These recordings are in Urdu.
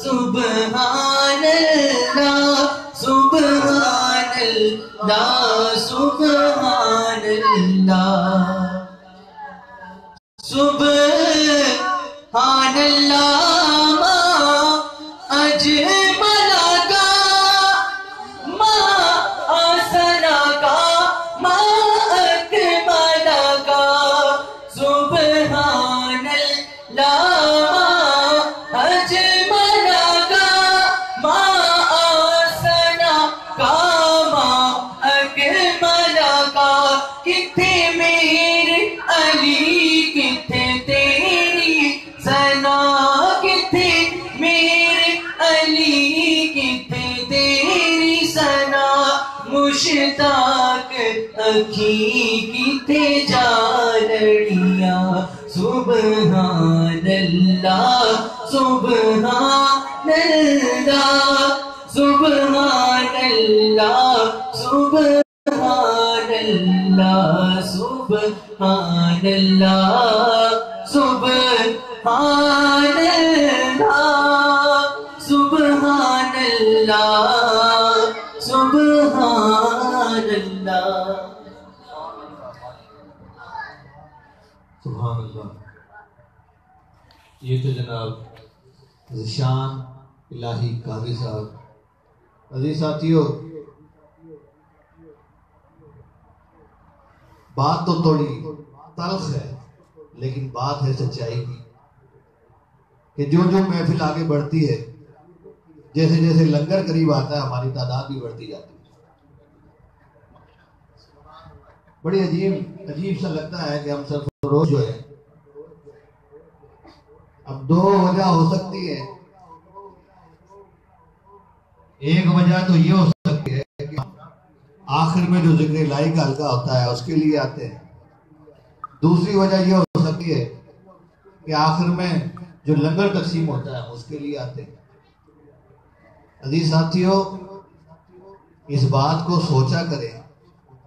سبحان اللہ سبحان اللہ سبحان اللہ سبحان اللہ ما اجمل کا ما احسن کا ما اکمل کا سبحان اللہ ما اجمل کا ما احسن کا ما اکمل کا کتنے میرے علی کتنے تیری ثنا کتنے میرے علی کتنے تیری ثنا مشتاق اکھی کتنے جانڑیاں سبحان اللہ سبحان اللہ سبحان اللہ سبحان اللہ سبحان اللہ سبحان اللہ سبحان اللہ سبحان اللہ سبحان اللہ. یہ تو جناب ذیشان الہی قاضی صاحب. عزیز ساتھیو، بات تو تھوڑی تلخ ہے لیکن بات ہے سچائی کی کہ جو جو محفل آگے بڑھتی ہے، جیسے جیسے لنگر قریب آتا ہے ہماری تعداد بھی بڑھتی جاتی ہے. بڑی عجیب سا لگتا ہے کہ ہم سرفروش جو ہے، اب دو وجہ ہو سکتی ہے. ایک وجہ تو یہ ہو سکتی ہے کہ آخر میں جو ذکر الہی کا حلقہ ہوتا ہے اس کے لیے آتے ہیں. دوسری وجہ یہ ہو سکتی ہے کہ آخر میں جو لنگر تقسیم ہوتا ہے اس کے لیے آتے ہیں. عزیز ساتھیو، اس بات کو سوچا کریں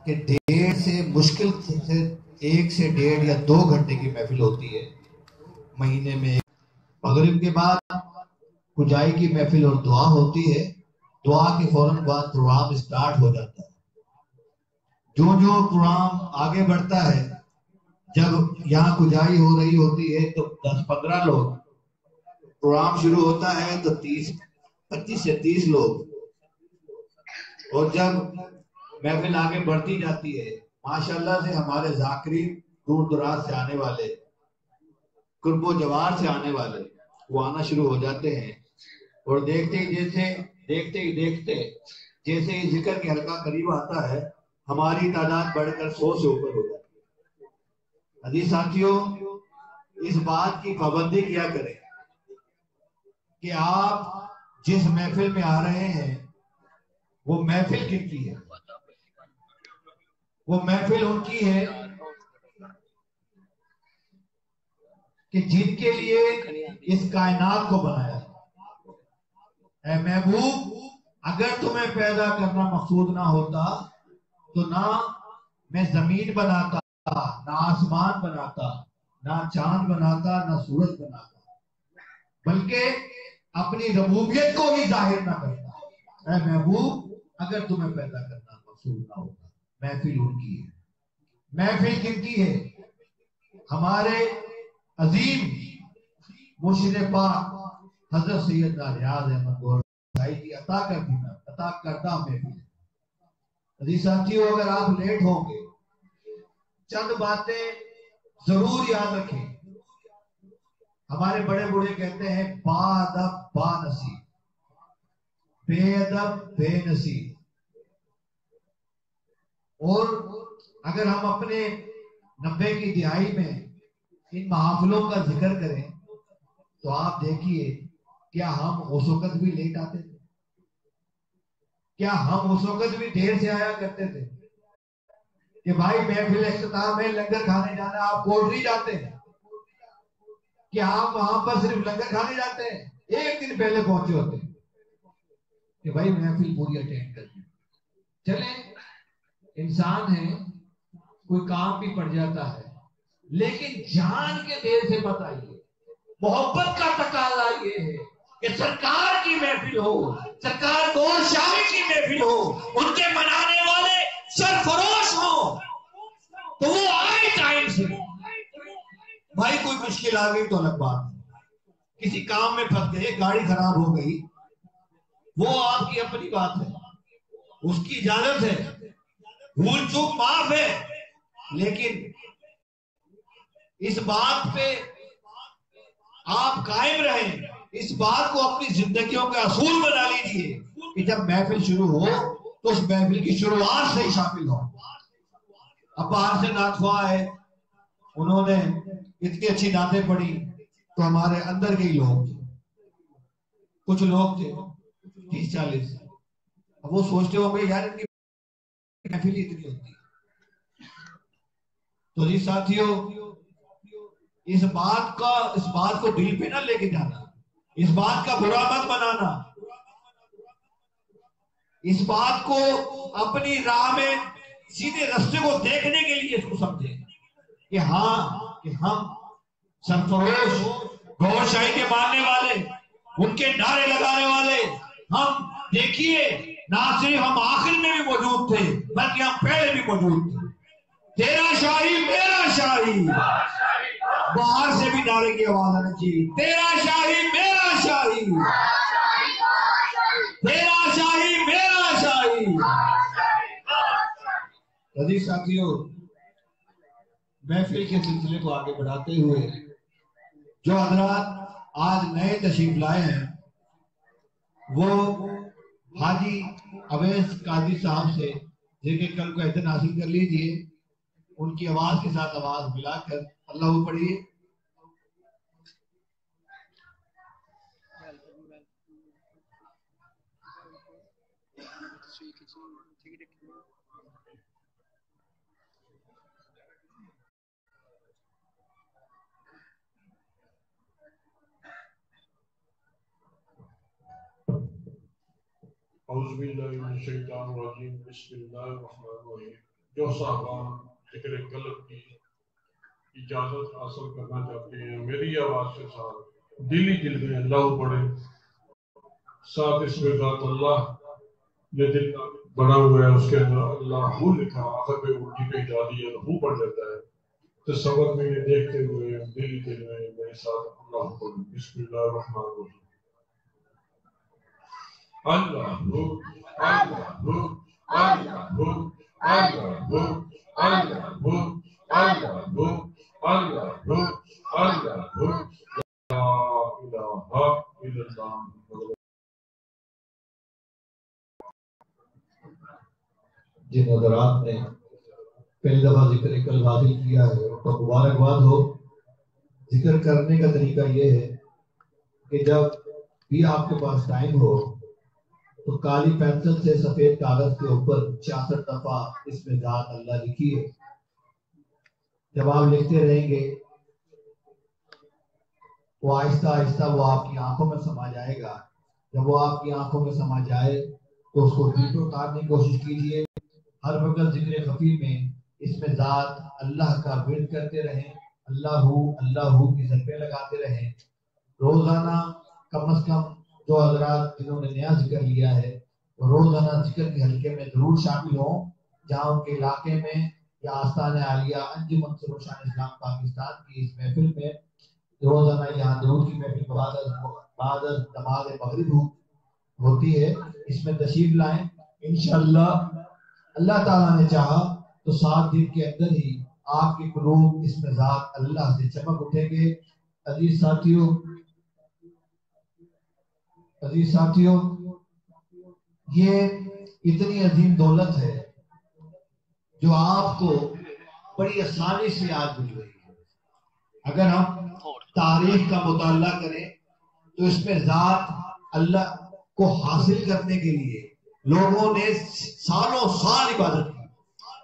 کہ ڈیڑھ سے مشکل سے 1 سے 1.5 یا 2 گھنٹے کی محفل ہوتی ہے مہینے میں. مغرب کے بعد کجائی کی محفل اور دعا ہوتی ہے. دعا کے فوراً بعد پروگرام اسٹارٹ ہو جاتا ہے. جو پروگرام آگے بڑھتا ہے، جب یہاں کجائی ہو رہی ہوتی ہے تو 10-15 لوگ، پروگرام شروع ہوتا ہے تو 25 سے 30 لوگ، اور جب محفل آگے بڑھتی جاتی ہے ماشاءاللہ سے ہمارے ذاکرین دور دراز سے آنے والے، قرب و جوار سے آنے والے وہ آنا شروع ہو جاتے ہیں. اور دیکھتے ہی دیکھتے جیسے ہی ذکر کے حلقہ قریب آتا ہے ہماری تعداد بڑھ کر 100 سے اوپر ہو جاتی ہے. عزیز ساتھیو، اس بات کی پابندی کیا کریں کہ آپ جس محفل میں آ رہے ہیں وہ محفل کن کی ہے؟ وہ محفل ان کی ہے کہ جن کے لیے اس کائنات کو بنایا. اے محبوب، اگر تمہیں پیدا کرنا مقصود نہ ہوتا تو نہ میں زمین بناتا، نہ آسمان بناتا، نہ چاند بناتا، نہ سورج بناتا، بلکہ اپنی ربوبیت کو ہی ظاہر نہ کرتا. اے محبوب، اگر تمہیں پیدا کرنا مقصود نہ ہوتا. محفل ان کی ہے. محفل کن کی ہے؟ ہمارے عظیم مرشد پاک حضرت سیدنا ریاض احمد گوہر صاحب کی عطا کردہ محفل. عزیز ساتھیو، اگر آپ لیٹ ہوں گے چند باتیں ضرور یاد رکھیں. ہمارے بڑے بوڑھے کہتے ہیں با ادب با نصیب، بے ادب بے نصیب. اور اگر ہم اپنے 90 کی دہائی میں ان محافلوں کا ذکر کریں تو آپ دیکھیے کیا ہم اس وقت بھی لیٹ آتے تھے؟ کیا ہم اس وقت بھی دیر سے آیا کرتے تھے کہ بھائی محفل اختتام میں لنگر کھانے جانا، آپ کوٹری جاتے ہیں کہ آپ وہاں پر صرف لنگر کھانے جاتے ہیں؟ 1 دن پہلے پہنچے ہوتے ہیں کہ بھائی محفل پوری اٹینڈ کرنی. چلیں، انسان ہے، کوئی کام بھی پڑ جاتا ہے، لیکن جان کے دیر سے مت آئیے. محبت کا تقاضا یہ ہے کہ سرکار کی محفل ہو، سرکار گور شاہی کی محفل ہو، ان کے منانے والے سرفروش ہوں، تو وہ آئے ٹائم سے۔ بھائی کوئی مشکل آ گئی تو الگ بات، کسی کام میں پھنس گئے، گاڑی خراب ہو گئی، وہ آپ کی اپنی بات ہے، اس کی اجازت ہے، بھول چوک معاف ہے، لیکن اس بات پہ آپ قائم رہیں، اس بات کو اپنی زندگیوں کا اصول بنا لیجئے کہ جب محفل شروع ہو تو اس محفل کی شروعات سے ہی شامل ہو۔ اب باہر سے نعت خواہ آئے، انہوں نے اتنی اچھی نعتیں پڑھی، تو ہمارے اندر کے ہی لوگ تھے، کچھ لوگ تھے 30-40، اب وہ سوچتے ہوں گے یار ان کی محفل اتنی ہوتی ہے۔ تو جی ساتھیوں، اس بات کو دل پہ نہ لے کے جانا، اس بات کا برا مت بنانا، اس بات کو اپنی راہ میں سیدھے راستے کو دیکھنے کے لیے اس کو سمجھیں کہ ہاں، کہ ہم سرفروش گور شاہی کے ماننے والے، ان کے نعرے لگانے والے، ہم دیکھیے نہ صرف ہم آخر میں بھی موجود تھے بلکہ ہم پہلے بھی موجود تھے۔ تیرا شاہی میرا شاہی، باہر سے بھی نعرے کی آواز آنی چاہیے، تیرا شاہی میرا شاہی، تیرا شاہی میرا شاہی۔ عزیز ساتھیوں، محفل کے سلسلے کو آگے بڑھاتے ہوئے جو حضرات آج نئے تشریف لائے ہیں، وہ حاجی اویس قادری صاحب سے جن کے کل کو اذن حاصل کر لیجئے، ان کی آواز کے ساتھ آواز ملا کر اللہ پڑھیے۔ اعوذ باللہ من الشیطان الرجیم، بسم اللہ الرحمن الرحیم۔ جو صاحبان ذکر قلب کی اجازت حاصل کرنا چاہتے ہیں، میری آواز کے ساتھ دل میں اللہ پڑھے، ساتھ اس میں ذات اللہ یہ دل بنا ہوا ہے، اس کے اندر اللہ ہو لکھا، آخر پہ الٹی پہ اجازی ہے ہو پڑ جاتا ہے۔ تصور میں یہ دیکھتے ہوئے دل میں میرے ساتھ اللہ پڑھے، بسم اللہ الرحمن الرحیم۔ اللہ ہو، اللہ ہو، اللہ ہو، اللہ ہو، اللہ ہو، اللہ ہو، اللہ ہو، اللہ ہو، لا الہ الا اللہ۔ جن حضرات نے پہلی دفعہ ذکر قلب حاصل کیا ہے ان کو مبارکباد ہو۔ ذکر کرنے کا طریقہ یہ ہے کہ جب بھی آپ کے پاس ٹائم ہو تو کالی پینسل سے سفید کاغذ کے اوپر 66 دفعہ اس میں ذات اللہ لکھیے۔ جب آپ لکھتے رہیں گے وہ آہستہ آہستہ وہ آپ کی آنکھوں میں سما جائے گا۔ جب وہ آپ کی آنکھوں میں سما جائے تو اس کو دل پہ اتارنے کی کوشش کیجیے۔ ہر وقت ذکر خفی میں اس میں ذات اللہ کا ورد کرتے رہیں، اللہ کی ضربیں لگاتے رہیں۔ روزانہ کم از کم جو حضرات جنہوں نے نیا ذکر لیا ہے وہ روزانہ ذکر کے حلقے میں ضرور شامل ہوں، جہاں ان کے علاقے میں یا آستان عالیہ انجمن سرور شان اسلام پاکستان کی اس محفل میں روزانہ یہاں درود کی محفل بعد از نماز مغرب ہوتی ہے۔ اس میں تشریف لائیں، انشاءاللہ اللہ تعالیٰ نے چاہا تو 7 دن کے اندر ہی آپ کے قلوب اس میں ذات اللہ سے چمک اٹھیں گے۔ عزیز ساتھیوں، یہ اتنی عظیم دولت ہے جو آپ کو بڑی آسانی سے آج مل رہی ہے۔ اگر ہم تاریخ کا مطالعہ کریں تو اس میں ذات اللہ کو حاصل کرنے کے لیے لوگوں نے سالوں سال عبادت کی۔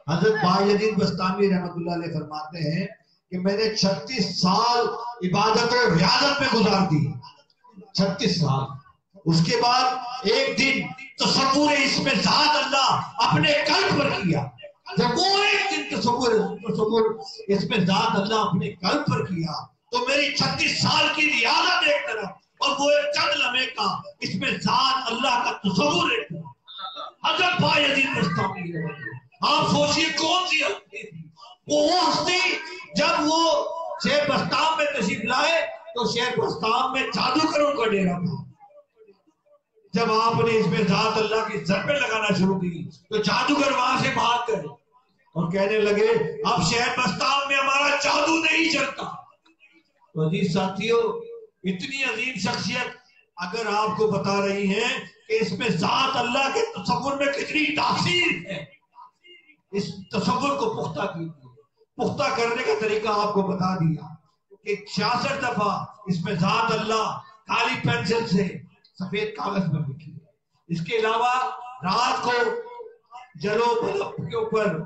حضرت باجدین بستامی رحمۃ اللہ علیہ فرماتے ہیں کہ میں نے 36 سال عبادت و ریاضت میں گزار دی، 36 سال۔ اس کے بعد ایک دن تصور اس میں ذات اللہ اپنے قلب پر کیا۔ جب وہ ایک دن تصور اس میں ذات اللہ اپنے قلب پر کیا تو میری 36 سال کی ریاضت ایک طرف اور وہ ایک چند لمحے کا اس میں ذات اللہ کا تصور ہے. حضرت بایزید بستامی آپ سوچئے کون سی ہستی تھی وہ ہستی جب وہ شہر بستام میں تشریف لائے تو شہر بستام میں جادوگروں کا ڈیرا تھا. جب آپ نے اس میں ذات اللہ کی ضربیں لگانا شروع کی تو جادوگر وہاں سے بھاگ گئے اور کہنے لگے اب شہر بستام میں ہمارا جادو نہیں چلتا. تو عزیز ساتھیوں اتنی عظیم شخصیت اگر آپ کو بتا رہی ہیں کہ اس میں ذات اللہ کے تصور میں کتنی تاثیر ہے، اس تصور کو پختہ کرنے کا طریقہ آپ کو بتا دیا کہ 66 دفعہ اس میں ذات اللہ کالی پینسل سے سفید کاغذ پر لکھی ہے. اس کے علاوہ رات کو جلو بلب کے اوپر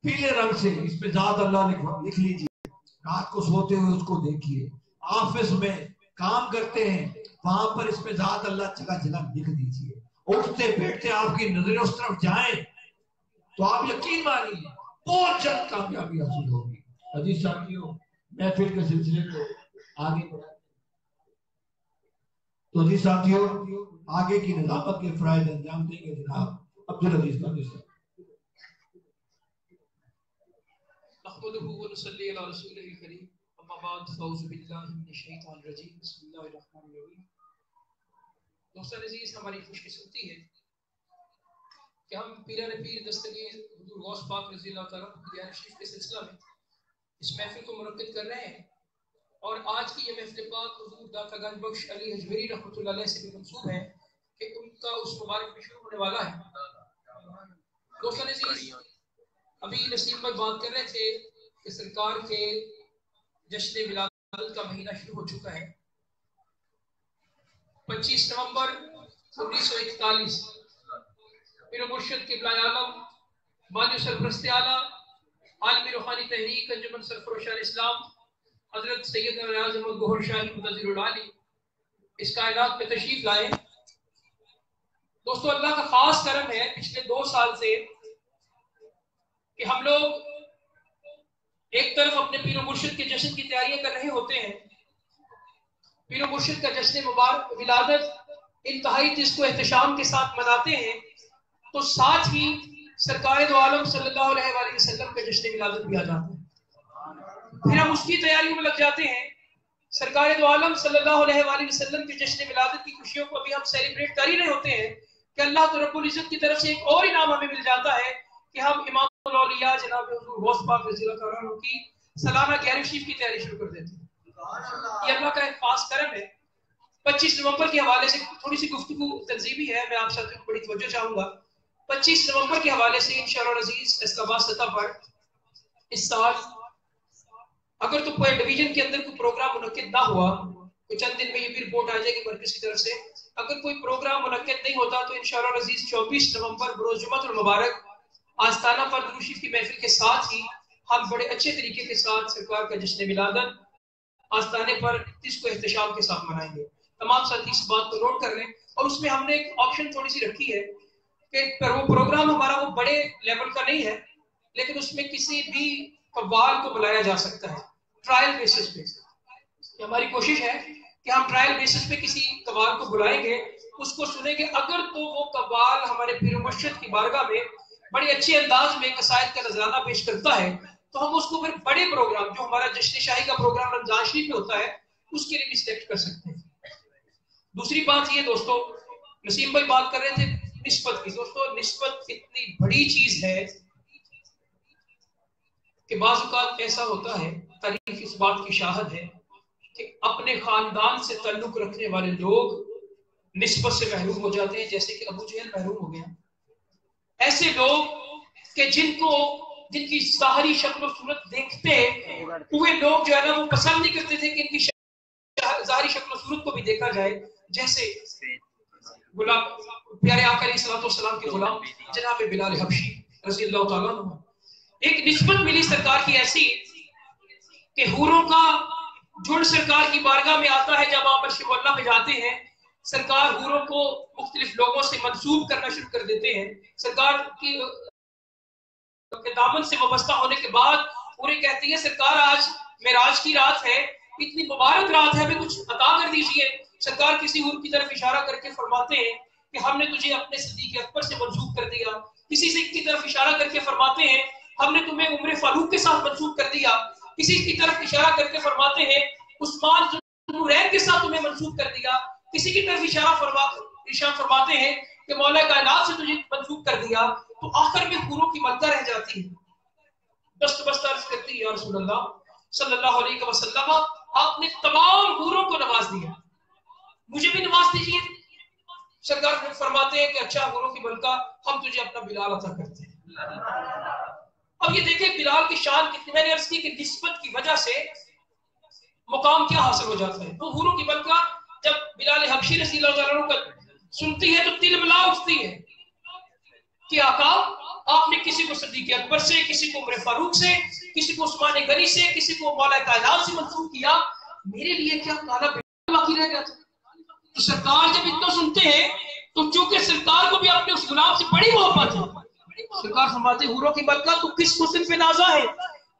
پیلے رنگ سے اس میں ذات اللہ لکھ لیجیے. رات کو سوتے ہوئے اس کو دیکھیے. آفس میں کام کرتے ہیں وہاں پر اس میں ذات اللہ جگہ جگہ لکھ دیجیے. اٹھتے بیٹھتے آپ کی نظریں اس طرف جائیں تو آپ یقین مانیے بہت جلد کامیابی حاصل ہوگی. عزیز ساتھیوں محفل کے سلسلے کو آگے بڑھائیں. تو عزیز ساتھیوں آگے کی نظافت کے فرائض انجام دیں گے جناب عبدالعزیز قادری صاحب. نحمده ونصلي على رسوله الكريم اما بعد فاعوذ بالله من الشیطان الرجیم بسم اللہ الرحمن الرحیم. دوستان عزیز ہماری خوش قسمتی ہے کہ ہم پیران پیر دستگیر حضور غوث پاک رضی اللہ تعالیٰ دیار شریف کے سلسلہ میں اس محفل کو منعقد کر رہے ہیں اور آج کی یہ محفل پاک حضور داتا گنج بخش علی حجویری رحمۃ اللہ علیہ سے بھی منسوب ہے کہ ان کا اس مبارک میں شروع ہونے والا ہے. دوستان عزیز ابھی نسیم بھائی بات کر رہے تھے کہ سرکار کے جشن ولادت کا مہینہ شروع ہو چکا ہے. 25 نومبر 1941 پیر مرشد قبلہ عالم بانی سرپرست اعلیٰ عالمی روحانی تحریک انجمن سرفروش اسلام حضرت سید ریاض احمد گوہر شاہی منتظر العالی اس کائنات میں تشریف لائے. دوستو اللہ کا خاص کرم ہے پچھلے 2 سال سے کہ ہم لوگ ایک طرف اپنے پیر و مرشد کے جشن کی تیاریاں کر رہے ہوتے ہیں. پیر و مرشد کا جشن مبارک ولادت انتہائی جس کو احتشام کے ساتھ مناتے ہیں تو ساتھ ہی سرکار دو عالم صلی اللہ علیہ وآلہ وسلم کا جشن ولادت بھی آ جاتا ہے. پھر ہم اس کی تیاریوں میں لگ جاتے ہیں. سرکار دو عالم صلی اللہ علیہ وآلہ وسلم کے جشن ولادت کی خوشیوں کو ابھی ہم سیلیبریٹ کر ہی رہے ہوتے ہیں کہ اللہ تو رب العزت کی طرف سے ایک اور انعام ہمیں مل جاتا ہے کہ ہم امام الاولیاء جناب حضور غوث پاک رضی اللہ تعالیٰ عنہ کی سالانہ گیارہویں شریف کی تیاری شروع کر دیتے ہیں. یہ اللہ کا ایک خاص کرم ہے. 25 نومبر کے حوالے سے تھوڑی سی گفتگو تنظیمی ہے، میں آپ ساتھ بڑی توجہ چاہوں گا. 25 نومبر کے حوالے سے انشاءاللہ العزیز اسلام آباد سطح پر اس سال اگر تو کوئی ڈویژن کے اندر کوئی پروگرام منعقد نہ ہوا تو چند دن میں یہ بھی رپورٹ آ جائے گی مرکز کی طرف سے، اگر کوئی پروگرام منعقد نہیں ہوتا تو انشاءاللہ العزیز 24 نومبر بروز جمعۃ المبارک آستانہ پر درود شریف کی محفل کے ساتھ ہی ہم بڑے اچھے طریقے کے ساتھ سرکار کا جشن ولادت آستانے پر اس کو احتشام کے ساتھ منائیں گے. تمام ساتھی اس بات کو نوٹ کر لیں. اور اس میں ہم نے ایک آپشن تھوڑی سی رکھی ہے کہ وہ پروگرام ہمارا وہ بڑے لیول کا نہیں ہے لیکن اس میں کسی بھی قوال کو بلایا جا سکتا ہے ٹرائل بیسس پہ. ہماری کوشش ہے کہ ہم ٹرائل بیسس پہ کسی قوال کو بلائیں گے، اس کو سنیں گے. اگر تو وہ قوال ہمارے پیر مرشد کی بارگاہ میں بڑے اچھے انداز میں قصائد کا نذرانہ پیش کرتا ہے تو ہم اس کو پھر بڑے پروگرام جو ہمارا جشن شاہی کا پروگرام رمضان شریف میں ہوتا ہے اس کے لیے بھی سلیکٹ کر سکتے ہیں. دوسری بات یہ دوستو نسیم بھائی بات کر رہے تھے نسبت کی. دوستو نسبت اتنی بڑی چیز ہے کہ بعض اوقات ایسا ہوتا ہے، تاریخ اس بات کی شاہد ہے کہ اپنے خاندان سے تعلق رکھنے والے لوگ نسبت سے محروم ہو جاتے ہیں، جیسے کہ ابو جہل محروم ہو گیا. ایسے لوگ کہ جن کی ظاہری شکل و صورت دیکھتے ہوئے لوگ جو ہے نا وہ پسند نہیں کرتے تھے کہ ان کی ظاہری شکل و صورت کو بھی دیکھا جائے، جیسے غلام پیارے آقا علیہ الصلوۃ والسلام کے غلام جناب بلال حبشی رضی اللہ تعالیٰ عنہ. ایک نسبت ملی سرکار کی ایسی کہ حوروں کا جھنڈ سرکار کی بارگاہ میں آتا ہے. جب آپ عرش اللہ پہ جاتے ہیں سرکار حوروں کو مختلف لوگوں سے منسوب کرنا شروع کر دیتے ہیں. سرکار کی دامن سے وابستہ ہونے کے بعد پورے کہتی ہیں سرکار آج معراج کی رات ہے اتنی مبارک رات ہے، ہمیں کچھ عطا کر دیجئے۔ سرکار کسی اور کی طرف اشارہ کر کے فرماتے ہیں کہ ہم نے تجھے اپنے صدیق اکبر سے منسوب کر دیا، کسی سے کی طرف اشارہ کر کے فرماتے ہیں ہم نے تمہیں عمر فاروق کے ساتھ منسوب کر دیا، کسی کی طرف اشارہ کر کے فرماتے ہیں عثمان ذوالنورین کے ساتھ تمہیں منسوب کر دیا، کسی کی طرف اشارہ فرماتے ہیں کہ مولا کائنات سے تجھے منسوب کر دیا، تو آخر میں حوروں کی ملکہ رہ جاتی ہے۔ دست بست عرض کرتی ہے یا رسول اللہ صلی اللہ علیہ وسلم آپ نے تمام حوروں کو نواز دیا، مجھے بھی نواز دیجیے۔ سرکار فرماتے ہیں کہ اچھا حوروں کی ملکہ ہم تجھے اپنا بلال عطا کرتے ہیں۔ اب یہ دیکھیں بلال کی شان کتنی، میں نے عرض کی کہ نسبت کی وجہ سے مقام کیا حاصل ہو جاتا ہے۔ تو حوروں کی ملکہ جب بلال حبشی رضی اللہ تعالیٰ عنہ سنتی ہے تو تلملا اٹھتی ہے کہ آقا آپ نے کسی کو صدیق اکبر سے، کسی کو عمر فاروق سے، کسی کو عثمان غنی سے، کسی کو مولا کائنات سے منسوب کیا، میرے لیے کیا کالا بیٹا باقی رہ گیا تھا؟ تو سرکار جب اتنا سنتے ہیں تو چونکہ سرکار کو بھی اپنے اس غلام سے بڑی محبت ہے، سرکار فرماتے حوروں کی ملکہ تو کس حسن پہ نازا ہے،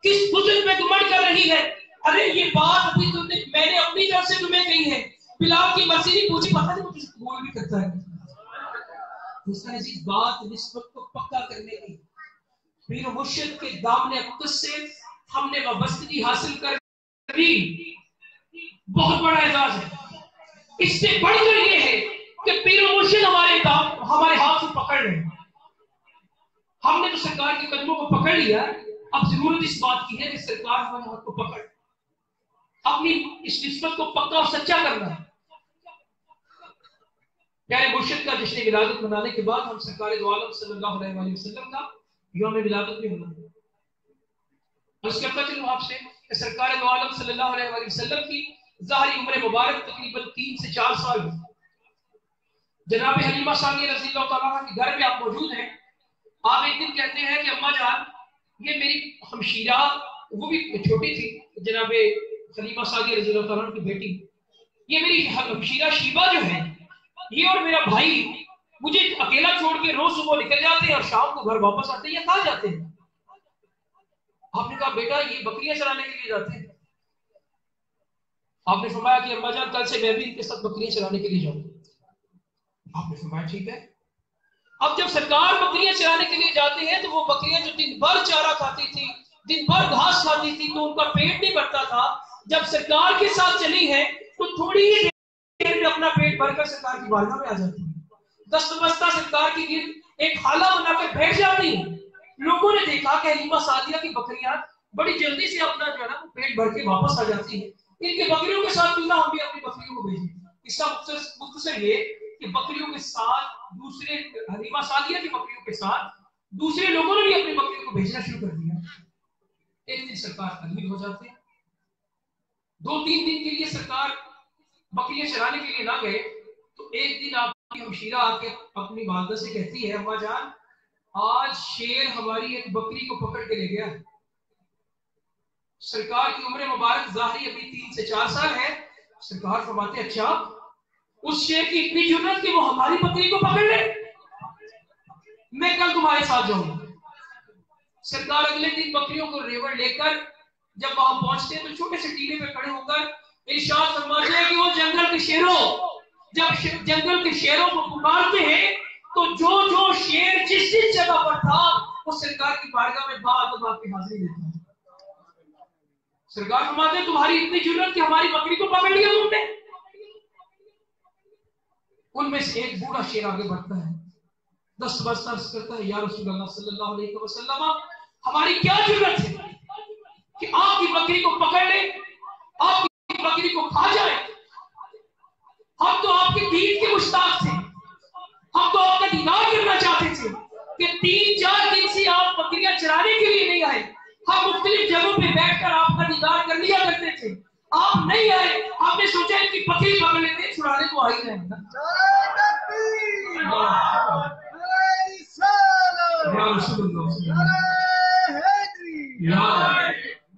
کس حسن پہ گمنڈ کر رہی ہے؟ ارے یہ بات ابھی میں نے اپنی طرف سے تمہیں کہی ہے، بلال کی مرضی نہیں پوچھی، پتہ نہیں مجھے قبول بھی کرتا ہے۔ دوسرا عزیز بات نسبت کو پکا کرنے کی، پیر و مرشد کے دامن اقدس سے ہم نے وابستگی حاصل کر لی، بہت بڑا اعزاز ہے۔ اس سے بڑھ کر یہ ہے کہ پیر و مرشد ہمارے ہاتھ کو پکڑ رہے ہیں، ہم نے تو سرکار کے قدموں کو پکڑ لیا، اب ضرورت اس بات کی ہے کہ سرکار ہمارے ہاتھ کو پکڑ اپنی اس نسبت کو پکا اور سچا کرنا ہے۔ پیارے مرشد کا جشن ولادت منانے کے بعد ہم سرکار دو عالم صلی اللہ علیہ وآلہ وسلم کا یوم ولادت بھی مناتے ہیں۔ اس کے پتہ چلوں آپ سے کہ سرکار دو عالم صلی اللہ علیہ وآلہ وسلم کی ظاہری عمر مبارک تقریباً 3 سے 4 سال ہوئی۔ جناب حلیمہ ثانیہ رضی اللہ تعالیٰ عنہ کے گھر میں آپ موجود ہیں، آپ ایک دن کہتے ہیں کہ اماں جان یہ میری ہمشیرہ، وہ بھی چھوٹی تھی، جناب حلیمہ ثانیہ رضی اللہ تعالیٰ عنہ کی بیٹی، یہ میری ہمشیرہ شیبہ جو ہے یہ اور میرا بھائی مجھے اکیلا چھوڑ کے روز صبح نکل جاتے ہیں اور شام کو گھر واپس آتے ہیں، یا کہاں جاتے ہیں؟ آپ نے کہا بیٹا یہ بکریاں چرانے کے لیے جاتے ہیں۔ آپ نے فرمایا کہ اماں جان کل سے میں بھی ان کے ساتھ بکریاں چرانے کے لیے جاؤں۔ آپ نے فرمایا ٹھیک ہے۔ اب جب سرکار بکریاں چرانے کے لیے جاتے ہیں تو وہ بکریاں جو دن بھر چارہ کھاتی تھی، دن بھر گھاس کھاتی تھی، تو ان کا پیٹ نہیں بھرتا تھا۔ جب سرکار کے ساتھ چلی ہے تو تھوڑی ہی دیر میں اپنا پیٹ بھر کر سرکار کی بارگاہ میں آ جاتی ہے، دست بستہ سرکار کی گرد ایک حالہ بنا کر بیٹھ جاتی ہیں۔ لوگوں نے دیکھا کہ حلیمہ سعدیہ کی بکریاں بڑی جلدی سے اپنا جو ہے نا پیٹ بھر کے واپس آ جاتی ہیں، ان کے بکریوں کے ساتھ کیوں نہ ہم بھی اپنی بکریوں کو بھیجیں۔ اس کا مختصر یہ کہ بکریوں کے ساتھ دوسرے حلیمہ سعدیہ کی بکریوں کے ساتھ دوسرے لوگوں نے بھی اپنی بکریوں کو بھیجنا شروع کر دیا۔ ایک دن سرکار تکلیف ہو جاتے ہیں، 2-3 دن کے لیے سرکار بکریاں چرانے کے لیے نہ گئے، تو ایک دن آپ کی ہمشیرہ آ کے اپنی والدہ سے کہتی ہے اماں جان آج شیر ہماری ایک بکری کو پکڑ کے لے گیا۔ سرکار کی عمر مبارک ظاہری ابھی 3 سے 4 سال ہے۔ سرکار فرماتے اچھا اس شیر کی اتنی جرات کہ وہ ہماری بکری کو پکڑ لے، میں کل تمہارے ساتھ جاؤں گا۔ سرکار اگلے دن بکریوں کو ریوڑ لے کر جب وہاں پہنچتے تو چھوٹے سے ٹیلے پہ کھڑے ہو کر ارشاد فرماتے ہیں کہ وہ جنگل کے شیروں، جب جنگل کے شیروں کو پکارتے ہیں تو جو جو شیر جس جس جگہ پر تھا وہ سرکار کی بارگاہ میں باپ کی حاضری دیتا ہے۔ سرکار فرماتے ہیں تمہاری اتنی جرات کہ ہماری بکری کو پکڑ لیا تم نے۔ ان میں سے ایک بوڑھا شیر آگے بڑھتا ہے، دست بست عرض کرتا ہے یا رسول اللہ صلی اللہ علیہ وسلم ہماری کیا جرات ہے کہ آپ کی بکری کو پکڑ لے، آپ کی بکری کو کھا جائے؟ ہم تو آپ کے دین کے مشتاق تھے، ہم تو آپ کا دیدار کرنا چاہتے تھے کہ 3-4 دن سے آپ بکریاں چرانے کے لیے نہیں آئے، ہم مختلف جگہوں پہ بیٹھ کر آپ کا دیدار کر لیا کرتے تھے، آپ نہیں آئے، ہم نے سوچا ان کی بکری پکڑ لیتے، چھڑانے تو آ ہی جائیں گا۔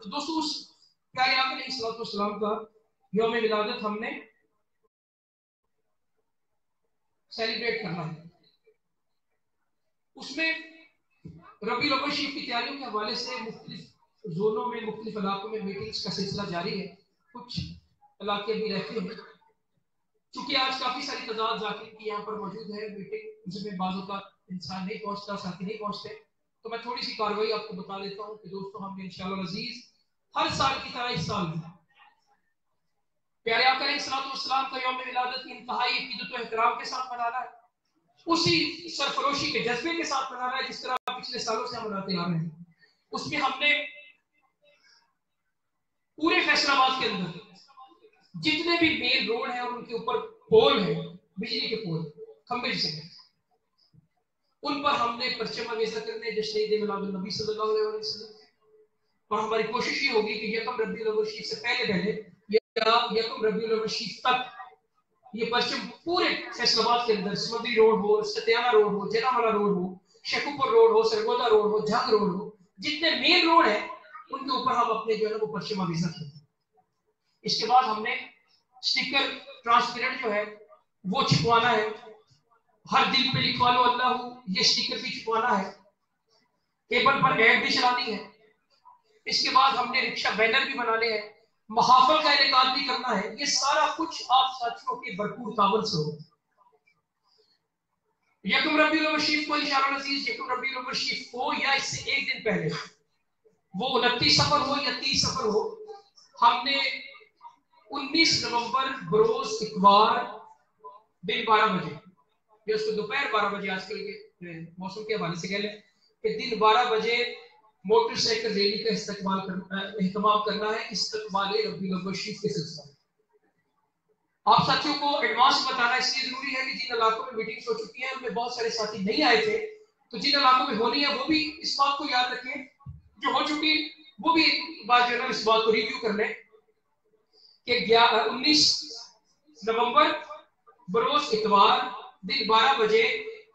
دوستو پیارے آقا علیہ الصلوۃ والسلام کا یوم ولادت ہم نے سیلیبریٹ کرنا ہے۔ اس میں ربیع الاول شریف کی تیاریوں کے حوالے سے مختلف زونوں میں، مختلف علاقوں میں میٹنگز کا سلسلہ جاری ہے۔ کچھ علاقے بھی رہتے ہیں. چونکہ آج کافی ساری تعداد ذاکرین کی یہاں پر موجود ہے میٹنگ، جس میں بعضوں کا انسان نہیں پہنچتا، ساتھی نہیں پہنچتے، تو میں تھوڑی سی کارروائی آپ کو بتا دیتا ہوں کہ دوستوں ہم نے انشاءاللہ عزیز ہر سال کی طرح اس سال بھی پیارے آقا علیہ الصلوۃ والسلام کا یوم ولادت انتہائی عقیدت و احترام کے ساتھ منانا ہے، اسی سرفروشی کے جذبے کے ساتھ منانا ہے جس طرح پچھلے سالوں سے ہم مناتے آ رہے ہیں. اس میں ہم نے پورے فیصل آباد کے اندر جتنے بھی مین روڈ ہیں اور ان کے اوپر پول ہیں، بجلی کے پول کھمبے سے، ان پر ہم نے پرچم آویزہ کرنے جشن عید میلاد النبی صلی اللہ علیہ وسلم. اور ہماری کوشش یہ ہوگی کہ یکم ربیع الاول شریف سے پہلے یا یکم ربیع الاول شریف تک یہ پرچم پورے فیصل آباد کے اندر، سمندری روڈ ہو، ستیانہ روڈ ہو، جناوالا روڈ ہو، شیخوپور روڈ ہو، سرگودا روڈ ہو، جھنگ روڈ ہو، جتنے مین روڈ ہیں ان کے اوپر ہم اپنے جو ہے وہ پرچم آویزہ کریں. اس کے بعد ہم نے سٹیکر ٹرانسپیرنٹ جو ہے وہ چھپوانا ہے، ہر دل پہ لکھوا لو اللہ، یہ سٹیکر بھی چھپوانا ہے، ٹیبل پر ایڈ بھی چلانی ہے. اس کے بعد ہم نے رکشہ بینر بھی بنانے ہیں، محافل کا انعقاد بھی کرنا ہے. یہ سارا کچھ آپ ساتھیوں کی بھرپور تعاون سے ہو. یکم ربیع الاول شریف کو انشاءاللہ عزیز، یکم ربیع الاول شریف کو یا اس سے ایک دن پہلے، وہ 29 سفر ہو یا 30 سفر ہو، ہم نے 19 نومبر بروز اتوار دن 12 بجے، یا اس کو دوپہر 12 بجے، آج کل کے موسم کے حوالے سے کہہ لیں کہ دن 12 بجے موٹر سائیکل ریلی کا اہتمام کرنا ہے استقبال ربیع الاول شریف کے سلسلہ میں. آپ ساتھیوں کو ایڈوانس بتانا اس لیے ضروری ہے کہ جن علاقوں میں میٹنگز ہو چکی ہیں ان میں بہت سارے ساتھی نہیں آئے تھے، تو جن علاقوں میں ہونی ہے وہ بھی اس بات کو یاد رکھیں، جو ہو چکی وہ بھی بات جو ہے اس بات کو ریویو کر لیں کہ 19 نومبر بروز اتوار دن 12 بجے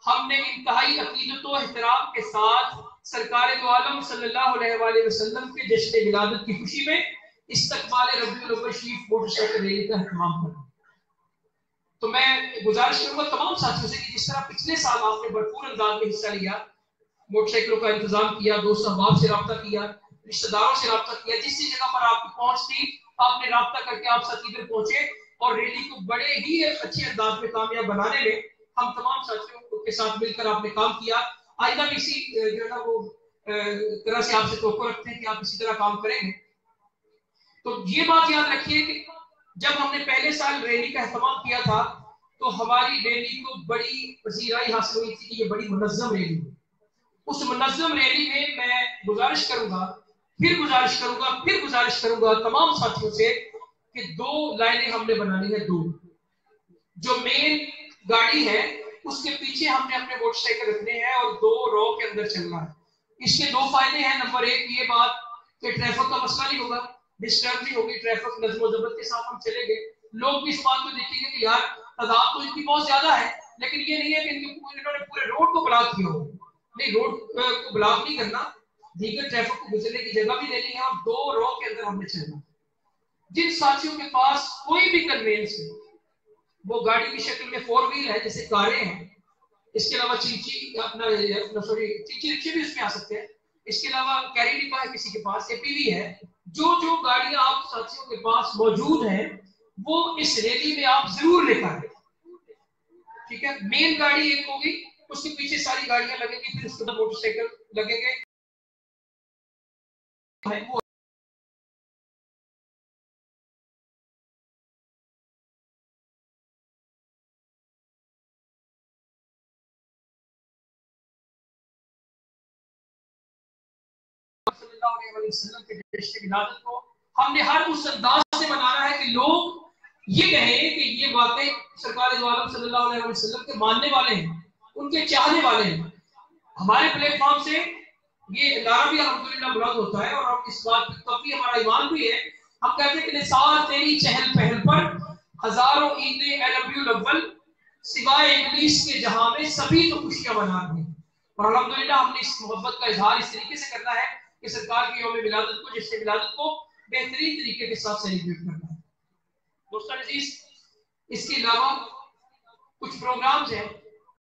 ہم نے انتہائی عقیدت و احترام کے ساتھ سرکار دو عالم صلی اللہ علیہ وآلہ وسلم کے جشن ولادت کی خوشی میں استقبال ربیع الاول شریف موٹر سائیکل ریلی کا اہتمام کرنا. تو میں گزارش کروں گا تمام ساتھیوں سے کہ جس طرح پچھلے سال آپ نے بھرپور انداز میں حصہ لیا، موٹر سائیکلوں کا انتظام کیا، دوست احباب سے رابطہ کیا، رشتہ داروں سے رابطہ کیا، جس جگہ پر آپ کی پہنچ تھی آپ نے رابطہ کر کے آپ ساتھی ادھر پہنچے اور ریلی کو بڑے ہی اچھے انداز میں کامیاب بنانے میں ہم تمام ساتھیوں کے ساتھ مل کر آپ نے کام کیا. آئندہ بھی اسی جو ہے نا وہ طرح سے آپ سے توقع رکھتے ہیں کہ آپ اسی طرح کام کریں گے. تو یہ بات یاد رکھیے کہ جب ہم نے پہلے سال ریلی کا اہتمام کیا تھا تو ہماری ریلی کو بڑی پذیرائی حاصل ہوئی تھی کہ یہ بڑی منظم ریلی ہے. اس منظم ریلی میں میں گزارش کروں گا تمام ساتھیوں سے کہ 2 لائنیں ہم نے بنانی ہے. 2 جو مین گاڑی ہے اس کے پیچھے ہم نے اپنے موٹر سائیکل رکھنے ہیں اور 2 رو کے اندر چلنا ہے. اس کے 2 فائدے ہیں. نمبر 1 یہ بات کہ ٹریفک کا مسئلہ نہیں ہوگا، ڈسٹرب نہیں ہوگی، ٹریفک نظم و ضبط کے ساتھ ہم چلیں گے. لوگ بھی اس بات کو دیکھیں گے کہ یار تعداد تو ان کی بہت زیادہ ہے، لیکن یہ نہیں ہے کہ انہوں نے پورے روڈ کو بلاک کیا ہو. نہیں، روڈ کو بلاک نہیں کرنا، دیگر ٹریفک کو گزرنے کی جگہ بھی لینی ہے اور 2 رو کے اندر ہم نے چلنا. جن ساتھیوں کے پاس کوئی بھی کنوینس ہے، وہ گاڑی کی شکل میں 4 ویل ہے جیسے کاریں ہیں، اس کے علاوہ چینچی رکشے بھی اس میں آ سکتے ہیں، اس کے علاوہ کیری ڈبا ہے کسی کے پاس، یا پی وی ہے، جو گاڑیاں آپ ساتھیوں کے پاس موجود ہیں وہ اس ریلی میں آپ ضرور لے کر آئیں. ٹھیک ہے، مین گاڑی ایک ہوگی، اس کے پیچھے ساری گاڑیاں لگیں گی، پھر اس کے بعد موٹر سائیکل لگیں گے. صلی اللہ علیہ وسلم کے جشن ولادت کو ہم نے ہر اس انداز سے منانا ہے کہ لوگ یہ کہیں کہ یہ واقعی سرکار دو عالم صلی اللہ علیہ وسلم کے ماننے والے ہیں، ان کے چاہنے والے ہیں. ہمارے پلیٹ فارم سے یہ نعرہ بھی الحمدللہ بلند ہوتا ہے اور ہم اس بات پہ کافی ہمارا ایمان بھی ہے. ہم کہتے ہیں کہ نثار تیری چہل پہل پر ہزاروں عیدیں اے ربیع الاول، سوائے ابلیس کے جہاں میں سبھی تو خوشیاں منا رہے ہیں. اور الحمدللہ ہم نے اس محبت کا اظہار اس طریقے سے کرنا ہے کہ سرکار کی یوم ولادت کو، جشن ولادت کو بہترین طریقے کے ساتھ سیلیبریٹ کرنا ہے. دوستان عزیز، اس کے علاوہ کچھ پروگرامز ہیں